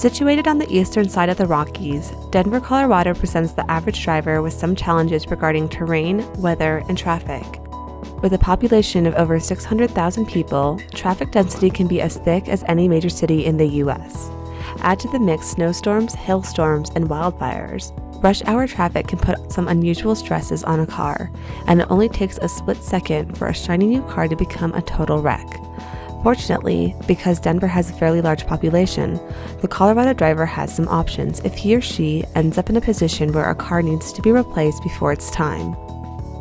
Situated on the eastern side of the Rockies, Denver, Colorado presents the average driver with some challenges regarding terrain, weather, and traffic. With a population of over 600,000 people, traffic density can be as thick as any major city in the U.S. Add to the mix snowstorms, hailstorms, and wildfires. Rush hour traffic can put some unusual stresses on a car, and it only takes a split second for a shiny new car to become a total wreck. Fortunately, because Denver has a fairly large population, the Colorado driver has some options if he or she ends up in a position where a car needs to be replaced before it's time.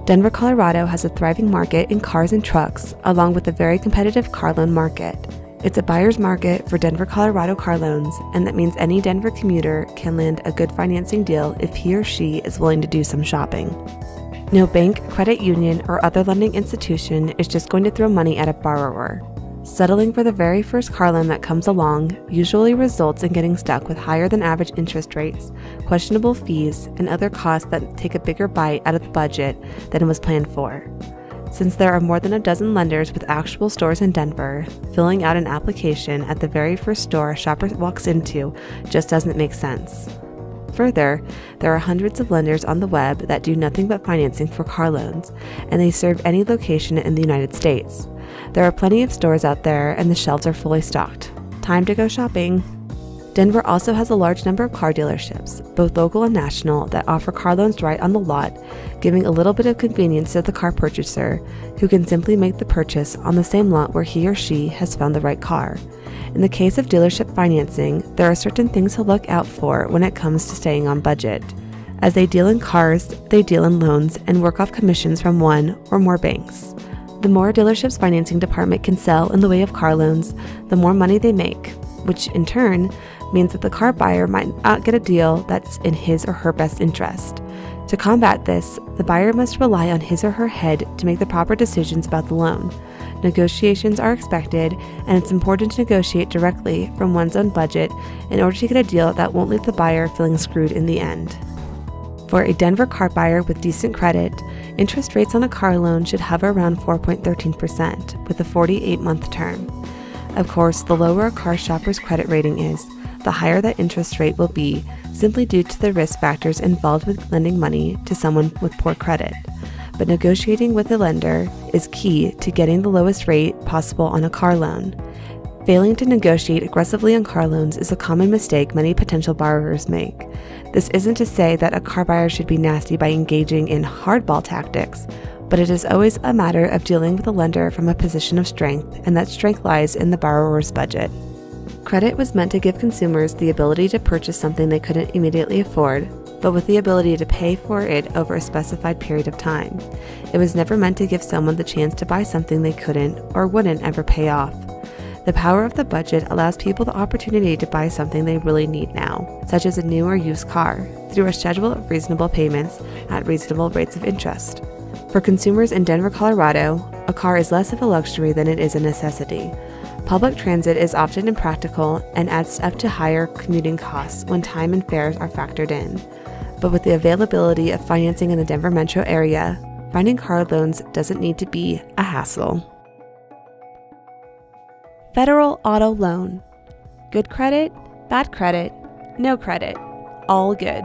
Denver, Colorado has a thriving market in cars and trucks, along with a very competitive car loan market. It's a buyer's market for Denver, Colorado car loans, and that means any Denver commuter can land a good financing deal if he or she is willing to do some shopping. No bank, credit union, or other lending institution is just going to throw money at a borrower. Settling for the very first car loan that comes along usually results in getting stuck with higher than average interest rates, questionable fees, and other costs that take a bigger bite out of the budget than was planned for. Since there are more than a dozen lenders with actual stores in Denver, filling out an application at the very first store a shopper walks into just doesn't make sense. Further, there are hundreds of lenders on the web that do nothing but financing for car loans, and they serve any location in the United States. There are plenty of stores out there, and the shelves are fully stocked. Time to go shopping. Denver also has a large number of car dealerships, both local and national, that offer car loans right on the lot, giving a little bit of convenience to the car purchaser, who can simply make the purchase on the same lot where he or she has found the right car. In the case of dealership financing, there are certain things to look out for when it comes to staying on budget. As they deal in cars, they deal in loans and work off commissions from one or more banks. The more a dealership's financing department can sell in the way of car loans, the more money they make, which in turn means that the car buyer might not get a deal that's in his or her best interest. To combat this, the buyer must rely on his or her head to make the proper decisions about the loan. Negotiations are expected, and it's important to negotiate directly from one's own budget in order to get a deal that won't leave the buyer feeling screwed in the end. For a Denver car buyer with decent credit, interest rates on a car loan should hover around 4.13% with a 48-month term. Of course, the lower a car shopper's credit rating is, the higher that interest rate will be, simply due to the risk factors involved with lending money to someone with poor credit. But negotiating with a lender is key to getting the lowest rate possible on a car loan. Failing to negotiate aggressively on car loans is a common mistake many potential borrowers make. This isn't to say that a car buyer should be nasty by engaging in hardball tactics, but it is always a matter of dealing with a lender from a position of strength, and that strength lies in the borrower's budget. Credit was meant to give consumers the ability to purchase something they couldn't immediately afford, but with the ability to pay for it over a specified period of time. It was never meant to give someone the chance to buy something they couldn't or wouldn't ever pay off. The power of the budget allows people the opportunity to buy something they really need now, such as a new or used car, through a schedule of reasonable payments at reasonable rates of interest. For consumers in Denver, Colorado, a car is less of a luxury than it is a necessity. Public transit is often impractical and adds up to higher commuting costs when time and fares are factored in. But with the availability of financing in the Denver metro area, finding car loans doesn't need to be a hassle. Federal Auto Loan. Good credit, bad credit, no credit, all good.